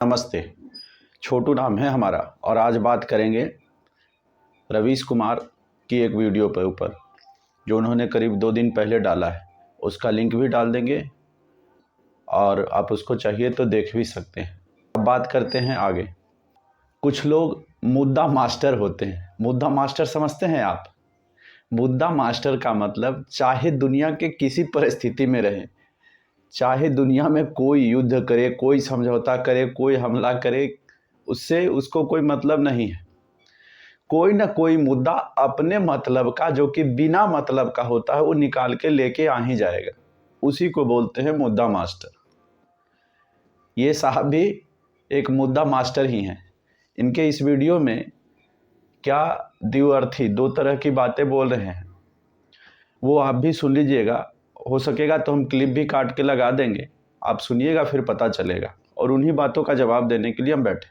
नमस्ते। छोटू नाम है हमारा और आज बात करेंगे रवीश कुमार की एक वीडियो पे ऊपर जो उन्होंने करीब 2 दिन पहले डाला है। उसका लिंक भी डाल देंगे और आप उसको चाहिए तो देख भी सकते हैं। अब बात करते हैं आगे। कुछ लोग मुद्दा मास्टर होते हैं। मुद्दा मास्टर समझते हैं आप? मुद्दा मास्टर का मतलब चाहे दुनिया के किसी परिस्थिति में रहे, चाहे दुनिया में कोई युद्ध करे, कोई समझौता करे, कोई हमला करे, उससे उसको कोई मतलब नहीं है। कोई ना कोई मुद्दा अपने मतलब का, जो कि बिना मतलब का होता है, वो निकाल के लेके आ ही जाएगा। उसी को बोलते हैं मुद्दा मास्टर। ये साहब भी एक मुद्दा मास्टर ही हैं। इनके इस वीडियो में क्या द्विअर्थी 2 तरह की बातें बोल रहे हैं, वो आप भी सुन लीजिएगा। हो सकेगा तो हम क्लिप भी काट के लगा देंगे, आप सुनिएगा, फिर पता चलेगा। और उन्हीं बातों का जवाब देने के लिए हम बैठे।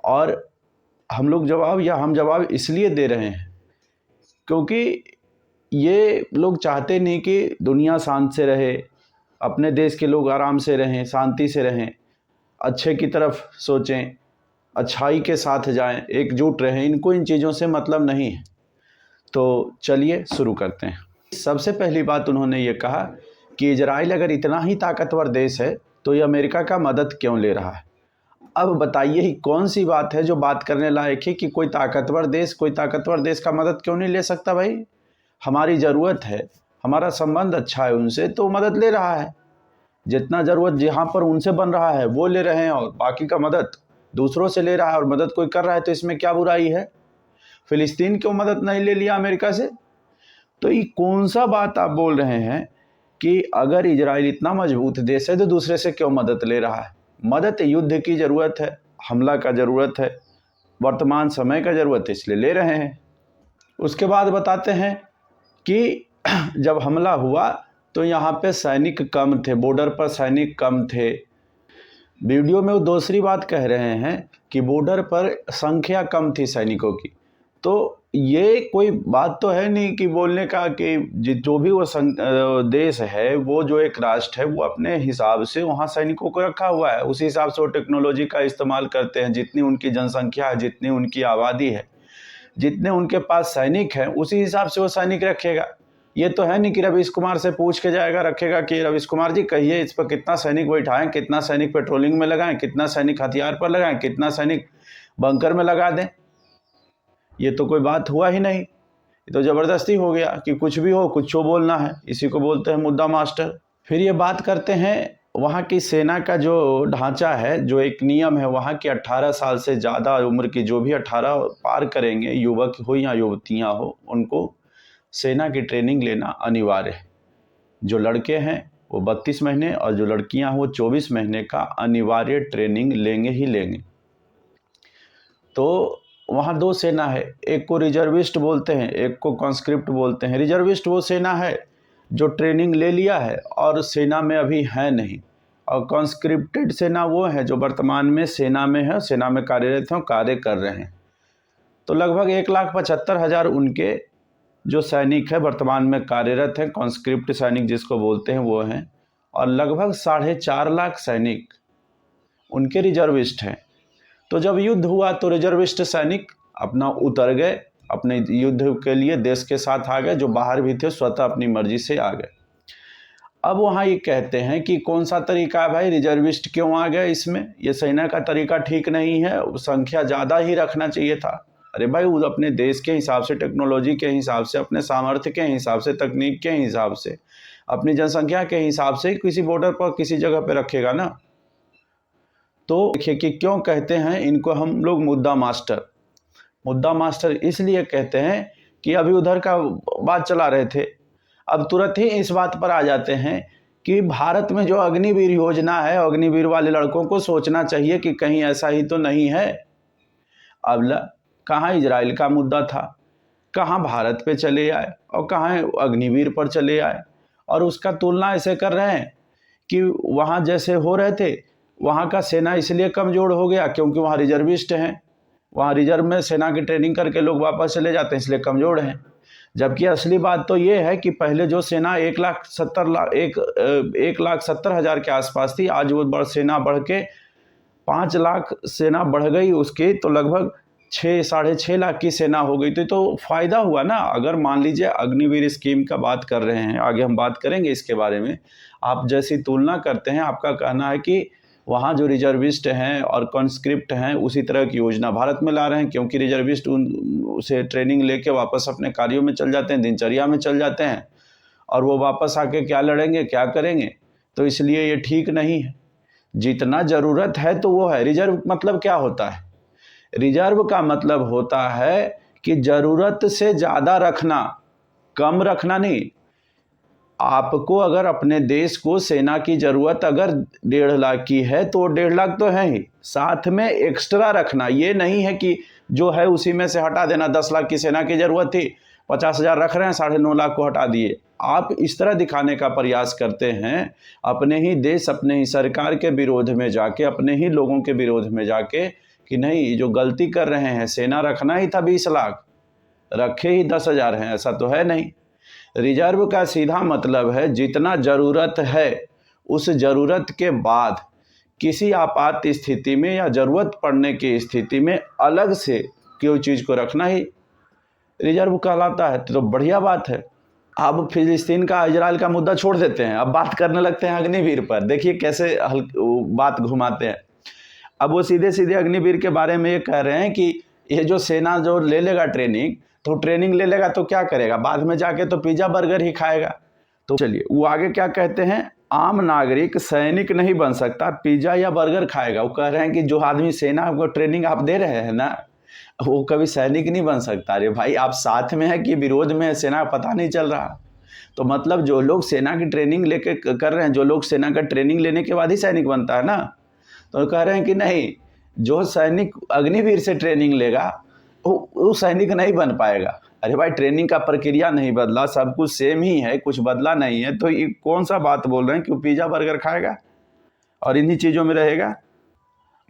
और हम जवाब इसलिए दे रहे हैं क्योंकि ये लोग चाहते नहीं कि दुनिया शांत से रहे, अपने देश के लोग आराम से रहें, शांति से रहें, अच्छे की तरफ सोचें, अच्छाई के साथ जाएं, एकजुट रहें। इनको इन चीज़ों से मतलब नहीं है। तो चलिए शुरू करते हैं। सबसे पहली बात उन्होंने ये कहा कि इजराइल अगर इतना ही ताकतवर देश है तो ये अमेरिका का मदद क्यों ले रहा है। अब बताइए ही कौन सी बात है जो बात करने लायक है कि कोई ताकतवर देश का मदद क्यों नहीं ले सकता। भाई, हमारी ज़रूरत है, हमारा संबंध अच्छा है उनसे, तो मदद ले रहा है। जितना ज़रूरत जहाँ पर उनसे बन रहा है वो ले रहे हैं, और बाकी का मदद दूसरों से ले रहा है। और मदद कोई कर रहा है तो इसमें क्या बुराई है। फ़िलिस्तीन क्यों मदद नहीं ले लिया अमेरिका से? तो ये कौन सा बात आप बोल रहे हैं कि अगर इजराइल इतना मजबूत देश है तो दूसरे से क्यों मदद ले रहा है। मदद युद्ध की ज़रूरत है, हमला का ज़रूरत है, वर्तमान समय का ज़रूरत है, इसलिए ले रहे हैं। उसके बाद बताते हैं कि जब हमला हुआ तो यहाँ पे सैनिक कम थे, बॉर्डर पर सैनिक कम थे। वीडियो में वो दूसरी बात कह रहे हैं कि बॉर्डर पर संख्या कम थी सैनिकों की। तो ये कोई बात तो है नहीं कि बोलने का कि जो भी वो देश है, वो जो एक राष्ट्र है, वो अपने हिसाब से वहाँ सैनिकों को रखा हुआ है। उसी हिसाब से वो टेक्नोलॉजी का इस्तेमाल करते हैं। जितनी उनकी जनसंख्या है, जितनी उनकी आबादी है, जितने उनके पास सैनिक हैं, उसी हिसाब से वो सैनिक रखेगा। ये तो है नहीं कि रवीश कुमार से पूछ के जाएगा, रखेगा कि रवीश कुमार जी कहिए इस पर कितना सैनिक बैठाएं, कितना सैनिक पेट्रोलिंग में लगाएं, कितना सैनिक हथियार पर लगाएं, कितना सैनिक बंकर में लगा दें। ये तो कोई बात हुआ ही नहीं। ये तो ज़बरदस्ती हो गया कि कुछ भी हो, कुछ बोलना है। इसी को बोलते हैं मुद्दा मास्टर। फिर ये बात करते हैं वहाँ की सेना का जो ढांचा है, जो एक नियम है वहाँ की, 18 साल से ज़्यादा उम्र की जो भी 18 पार करेंगे, युवक हो या युवतियाँ हो, उनको सेना की ट्रेनिंग लेना अनिवार्य है। जो लड़के हैं वो 32 महीने और जो लड़कियाँ वो 24 महीने का अनिवार्य ट्रेनिंग लेंगे ही लेंगे। तो वहाँ 2 सेना है, एक को रिजर्विस्ट बोलते हैं, एक को कॉन्स्क्रिप्ट बोलते हैं। रिजर्विस्ट वो सेना है जो ट्रेनिंग ले लिया है और सेना में अभी है नहीं, और कॉन्स्क्रिप्टेड सेना वो है जो वर्तमान में सेना में है, सेना में कार्यरत हैं, कार्य कर रहे हैं। तो लगभग 1,75,000 उनके जो सैनिक है वर्तमान में कार्यरत हैं, कॉन्स्क्रिप्ट सैनिक जिसको बोलते हैं वो हैं, और लगभग 4.5 लाख सैनिक उनके रिजर्विस्ट हैं। तो जब युद्ध हुआ तो रिजर्विस्ट सैनिक अपना उतर गए, अपने युद्ध के लिए देश के साथ आ गए। जो बाहर भी थे स्वतः अपनी मर्जी से आ गए। अब वहाँ ये कहते हैं कि कौन सा तरीका है भाई, रिजर्विस्ट क्यों आ गए इसमें, ये सेना का तरीका ठीक नहीं है, संख्या ज़्यादा ही रखना चाहिए था। अरे भाई, वो अपने देश के हिसाब से, टेक्नोलॉजी के हिसाब से, अपने सामर्थ्य के हिसाब से, तकनीक के हिसाब से, अपनी जनसंख्या के हिसाब से किसी बॉर्डर पर किसी जगह पर रखेगा ना। तो देखिए कि क्यों कहते हैं इनको हम लोग मुद्दा मास्टर। मुद्दा मास्टर इसलिए कहते हैं कि अभी उधर का बात चला रहे थे, अब तुरंत ही इस बात पर आ जाते हैं कि भारत में जो अग्निवीर योजना है, अग्निवीर वाले लड़कों को सोचना चाहिए कि कहीं ऐसा ही तो नहीं है। अब कहाँ इजराइल का मुद्दा था, कहाँ भारत पे चले आए और कहाँ अग्निवीर पर चले आए। और उसका तुलना ऐसे कर रहे हैं कि वहाँ जैसे हो रहे थे, वहाँ का सेना इसलिए कमज़ोर हो गया क्योंकि वहाँ रिजर्विस्ट हैं, वहाँ रिजर्व में सेना की ट्रेनिंग करके लोग वापस चले जाते हैं, इसलिए कमज़ोर हैं। जबकि असली बात तो ये है कि पहले जो सेना 1,70,000 के आसपास थी, आज वो सेना बढ़ के 5 लाख सेना बढ़ गई उसकी, तो लगभग 6-6.5 लाख की सेना हो गई। तो फ़ायदा हुआ ना। अगर मान लीजिए अग्निवीर स्कीम का बात कर रहे हैं, आगे हम बात करेंगे इसके बारे में, आप जैसी तुलना करते हैं, आपका कहना है कि वहाँ जो रिजर्विस्ट हैं और कॉन्स्क्रिप्ट हैं उसी तरह की योजना भारत में ला रहे हैं, क्योंकि रिजर्विस्ट उसे ट्रेनिंग लेके वापस अपने कार्यों में चल जाते हैं, दिनचर्या में चल जाते हैं, और वो वापस आके क्या लड़ेंगे, क्या करेंगे। तो इसलिए ये ठीक नहीं है। जितना ज़रूरत है तो वो है। रिजर्व मतलब क्या होता है? रिजर्व का मतलब होता है कि ज़रूरत से ज़्यादा रखना, कम रखना नहीं। आपको अगर अपने देश को सेना की ज़रूरत अगर 1.5 लाख की है तो 1.5 लाख तो है ही, साथ में एक्स्ट्रा रखना। ये नहीं है कि जो है उसी में से हटा देना। 10 लाख की सेना की ज़रूरत थी, 50,000 रख रहे हैं, 9.5 लाख को हटा दिए। आप इस तरह दिखाने का प्रयास करते हैं, अपने ही देश, अपने ही सरकार के विरोध में जाके, अपने ही लोगों के विरोध में जाके, कि नहीं जो गलती कर रहे हैं, सेना रखना ही था 20 लाख, रखे ही 10,000 हैं, ऐसा तो है नहीं। रिजर्व का सीधा मतलब है जितना ज़रूरत है, उस ज़रूरत के बाद किसी आपात स्थिति में या ज़रूरत पड़ने की स्थिति में अलग से कोई चीज़ को रखना ही रिजर्व कहलाता है। तो बढ़िया बात है। अब फिलिस्तीन का, इजराइल का मुद्दा छोड़ देते हैं, अब बात करने लगते हैं अग्निवीर पर। देखिए कैसे बात घुमाते हैं। अब वो सीधे सीधे अग्निवीर के बारे में ये कह रहे हैं कि ये जो सेना जो ले लेगा ट्रेनिंग, तो ट्रेनिंग ले लेगा तो क्या करेगा, बाद में जाके तो पिज़्ज़ा बर्गर ही खाएगा। तो चलिए वो आगे क्या कहते हैं, आम नागरिक सैनिक नहीं बन सकता, पिज़्ज़ा या बर्गर खाएगा। वो कह रहे हैं कि जो आदमी सेना को ट्रेनिंग आप दे रहे हैं ना, वो कभी सैनिक नहीं बन सकता। अरे भाई, आप साथ में है कि विरोध में है, सेना पता नहीं चल रहा। तो मतलब जो लोग सेना की ट्रेनिंग लेके कर रहे हैं, जो लोग सेना का ट्रेनिंग लेने के बाद ही सैनिक बनता है ना, तो कह रहे हैं कि नहीं, जो सैनिक अग्निवीर से ट्रेनिंग लेगा वो सैनिक नहीं बन पाएगा। अरे भाई, ट्रेनिंग का प्रक्रिया नहीं बदला, सब कुछ सेम ही है, कुछ बदला नहीं है। तो ये कौन सा बात बोल रहे हैं कि वो पिज़्ज़ा बर्गर खाएगा और इन्हीं चीज़ों में रहेगा।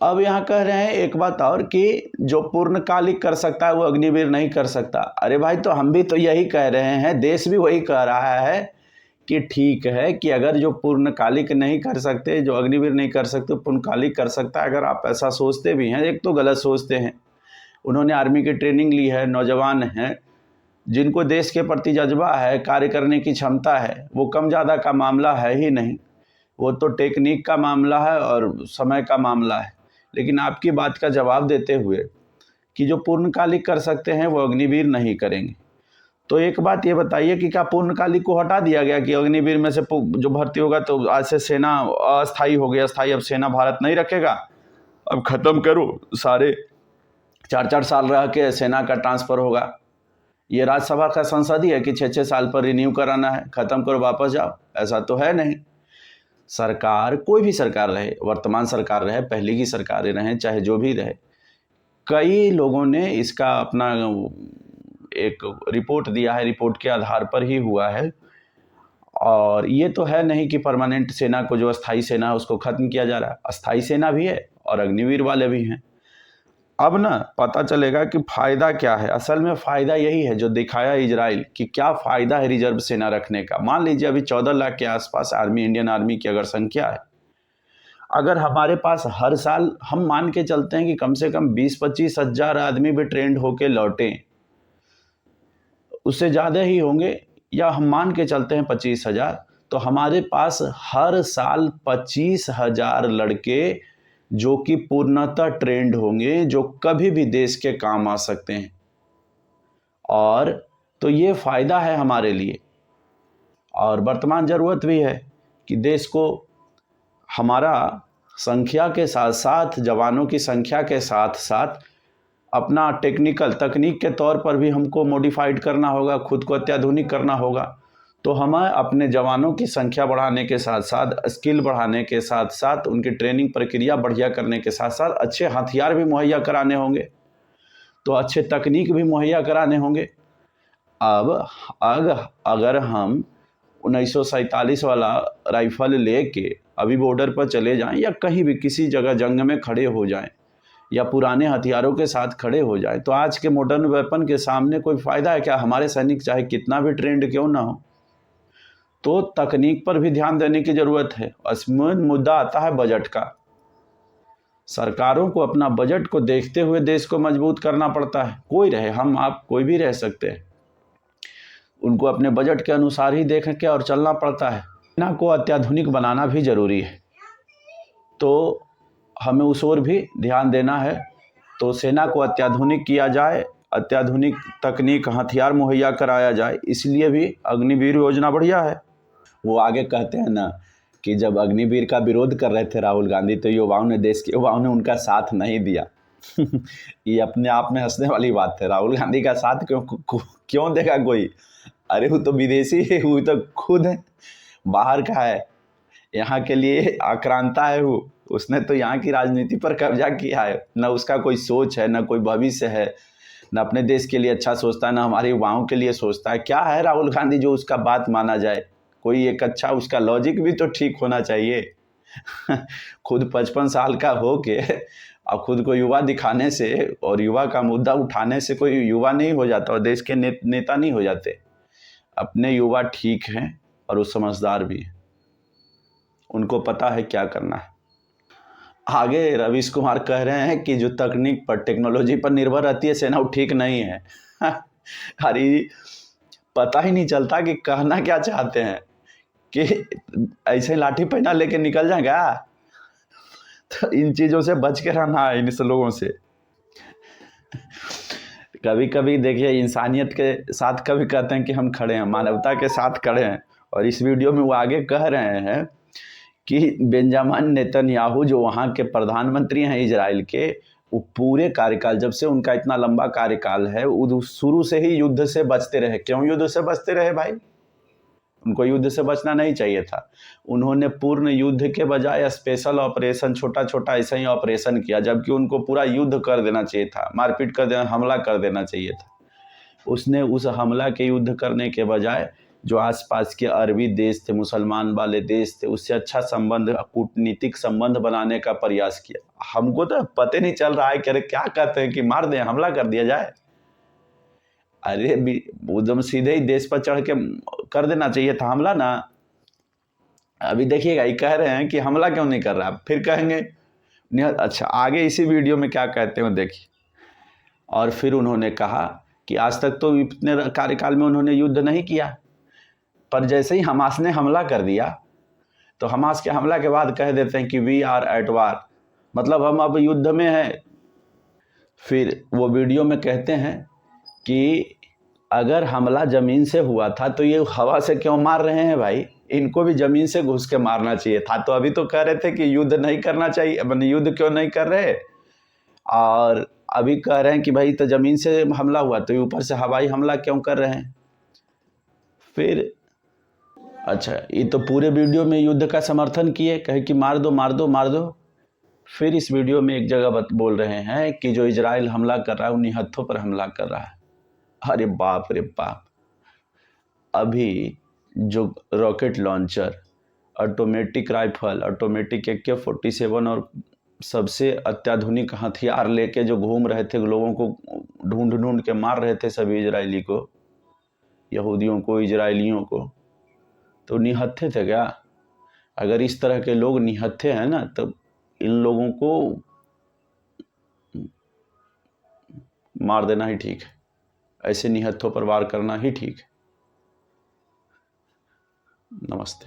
अब यहाँ कह रहे हैं एक बात और कि जो पूर्णकालिक कर सकता है वो अग्निवीर नहीं कर सकता। अरे भाई, तो हम भी तो यही कह रहे हैं, देश भी वही कह रहा है कि ठीक है कि अगर जो पूर्णकालिक नहीं कर सकते, जो अग्निवीर नहीं कर सकते, पूर्णकालिक कर सकता है। अगर आप ऐसा सोचते भी हैं, एक तो गलत सोचते हैं। उन्होंने आर्मी की ट्रेनिंग ली है, नौजवान हैं, जिनको देश के प्रति जज्बा है, कार्य करने की क्षमता है। वो कम ज़्यादा का मामला है ही नहीं, वो तो टेक्निक का मामला है और समय का मामला है। लेकिन आपकी बात का जवाब देते हुए कि जो पूर्णकालिक कर सकते हैं वो अग्निवीर नहीं करेंगे, तो एक बात ये बताइए कि क्या पूर्णकालिक को हटा दिया गया कि अग्निवीर में से जो भर्ती होगा तो आज से सेना अस्थायी हो गया, अस्थायी अब सेना भारत नहीं रखेगा, अब ख़त्म करो, सारे 4-4 साल रह के सेना का ट्रांसफ़र होगा। ये राज्यसभा का संसद ही है कि 6-6 साल पर रिन्यू कराना है, ख़त्म करो, वापस जाओ। ऐसा तो है नहीं। सरकार, कोई भी सरकार रहे, वर्तमान सरकार रहे, पहले की सरकारें रहें, चाहे जो भी रहे, कई लोगों ने इसका अपना एक रिपोर्ट दिया है, रिपोर्ट के आधार पर ही हुआ है। और ये तो है नहीं कि परमानेंट सेना को, जो अस्थाई सेना है उसको ख़त्म किया जा रहा है। अस्थाई सेना भी है और अग्निवीर वाले भी हैं। अब ना पता चलेगा कि फ़ायदा क्या है। असल में फ़ायदा यही है जो दिखाया इजराइल कि क्या फ़ायदा है रिजर्व सेना रखने का। मान लीजिए अभी 14 लाख के आसपास आर्मी, इंडियन आर्मी की अगर संख्या है, अगर हमारे पास हर साल हम मान के चलते हैं कि कम से कम 20-25 हज़ार आदमी भी ट्रेंड होके लौटें, उससे ज़्यादा ही होंगे, या हम मान के चलते हैं 25,000, तो हमारे पास हर साल 25,000 लड़के जो कि पूर्णतः ट्रेंड होंगे, जो कभी भी देश के काम आ सकते हैं। और तो ये फ़ायदा है हमारे लिए, और वर्तमान ज़रूरत भी है कि देश को हमारा संख्या के साथ साथ, जवानों की संख्या के साथ साथ अपना टेक्निकल, तकनीक के तौर पर भी हमको मॉडिफाइड करना होगा, खुद को अत्याधुनिक करना होगा। तो हमें अपने जवानों की संख्या बढ़ाने के साथ साथ, स्किल बढ़ाने के साथ साथ, उनकी ट्रेनिंग प्रक्रिया बढ़िया करने के साथ साथ अच्छे हथियार भी मुहैया कराने होंगे, तो अच्छे तकनीक भी मुहैया कराने होंगे। अब अगर हम 1947 वाला राइफल लेके अभी बॉर्डर पर चले जाएं, या कहीं भी किसी जगह जंग में खड़े हो जाएं, या पुराने हथियारों के साथ खड़े हो जाएं, तो आज के मॉडर्न वेपन के सामने कोई फ़ायदा है क्या? हमारे सैनिक चाहे कितना भी ट्रेंड क्यों ना हो। तो तकनीक पर भी ध्यान देने की ज़रूरत है। इसमें मुद्दा आता है बजट का। सरकारों को अपना बजट को देखते हुए देश को मजबूत करना पड़ता है। कोई रहे, हम आप कोई भी रह सकते हैं, उनको अपने बजट के अनुसार ही देख के और चलना पड़ता है। सेना को अत्याधुनिक बनाना भी जरूरी है, तो हमें उस ओर भी ध्यान देना है। तो सेना को अत्याधुनिक किया जाए, अत्याधुनिक तकनीक हथियार मुहैया कराया जाए, इसलिए भी अग्निवीर योजना बढ़िया है। वो आगे कहते हैं ना कि जब अग्निवीर का विरोध कर रहे थे राहुल गांधी, तो युवाओं ने, देश के युवाओं ने उनका साथ नहीं दिया। ये अपने आप में हंसने वाली बात है। राहुल गांधी का साथ क्यों देगा कोई? अरे वो तो विदेशी है, वो तो खुद बाहर का है, यहाँ के लिए आक्रांता है वो। उसने तो यहाँ की राजनीति पर कब्जा किया है। न उसका कोई सोच है, न कोई भविष्य है, न अपने देश के लिए अच्छा सोचता है, न हमारे युवाओं के लिए सोचता है। क्या है राहुल गांधी जो उसका बात माना जाए? कोई एक अच्छा, उसका लॉजिक भी तो ठीक होना चाहिए। खुद 55 साल का हो के और खुद को युवा दिखाने से और युवा का मुद्दा उठाने से कोई युवा नहीं हो जाता और देश के नेता नहीं हो जाते। अपने युवा ठीक हैं और वो समझदार भी हैं, उनको पता है क्या करना है। आगे रवीश कुमार कह रहे हैं कि जो तकनीक पर, टेक्नोलॉजी पर निर्भर रहती है सेना, वो ठीक नहीं है। अरे पता ही नहीं चलता कि कहना क्या चाहते हैं, कि ऐसे लाठी पहना लेके निकल जाएगा। तो इन चीज़ों से बच के रहना है, इन लोगों से। कभी कभी देखिए, इंसानियत के साथ कभी कहते हैं कि हम खड़े हैं, मानवता के साथ खड़े हैं। और इस वीडियो में वो आगे कह रहे हैं कि बेंजामिन नेतन्याहू जो वहाँ के प्रधानमंत्री हैं इजराइल के, वो पूरे कार्यकाल, जब से उनका इतना लंबा कार्यकाल है, वो शुरू से ही युद्ध से बचते रहे। क्यों युद्ध से बचते रहे भाई? उनको युद्ध से बचना नहीं चाहिए था। उन्होंने पूर्ण युद्ध के बजाय स्पेशल ऑपरेशन, छोटा छोटा ऐसा ही ऑपरेशन किया, जबकि उनको पूरा युद्ध कर देना चाहिए था, मारपीट कर देना, हमला कर देना चाहिए था। उसने उस हमला के युद्ध करने के बजाय जो आसपास के अरबी देश थे, मुसलमान वाले देश थे, उससे अच्छा संबंध, कूटनीतिक संबंध बनाने का प्रयास किया। हमको तो पता नहीं चल रहा है कि अरे क्या कहते हैं कि मार दें, हमला कर दिया जाए। अरे एकदम सीधे ही देश पर चढ़ के कर देना चाहिए था हमला ना। अभी देखिएगा, ये कह रहे हैं कि हमला क्यों नहीं कर रहा, फिर कहेंगे अच्छा आगे इसी वीडियो में क्या कहते हो देखिए। और फिर उन्होंने कहा कि आज तक तो इतने कार्यकाल में उन्होंने युद्ध नहीं किया, पर जैसे ही हमास ने हमला कर दिया, तो हमास के हमला के बाद कह देते हैं कि वी आर एट वार, मतलब हम अब युद्ध में हैं। फिर वो वीडियो में कहते हैं कि अगर हमला ज़मीन से हुआ था तो ये हवा से क्यों मार रहे हैं भाई? इनको भी ज़मीन से घुस के मारना चाहिए था। तो अभी तो कह रहे थे कि युद्ध नहीं करना चाहिए, मतलब युद्ध क्यों नहीं कर रहे, और अभी कह रहे हैं कि भाई तो ज़मीन से हमला हुआ तो ऊपर से हवाई हमला क्यों कर रहे हैं? फिर अच्छा, ये तो पूरे वीडियो में युद्ध का समर्थन किए, कहे कि मार दो मार दो मार दो। फिर इस वीडियो में एक जगह बोल रहे हैं कि जो इजराइल हमला कर रहा है वो निहत्थों पर हमला कर रहा है। अरे बाप रे बाप! अभी जो rocket launcher, automatic rifle, automatic AK-47 और सबसे अत्याधुनिक हथियार लेके जो घूम रहे थे, लोगों को ढूंढ ढूंढ के मार रहे थे, सभी इजरायली को, यहूदियों को, इजरायलियों को, तो निहत्थे थे क्या? अगर इस तरह के लोग निहत्थे हैं ना, तो इन लोगों को मार देना ही ठीक है, ऐसे निहत्थों पर वार करना ही ठीक है। नमस्ते।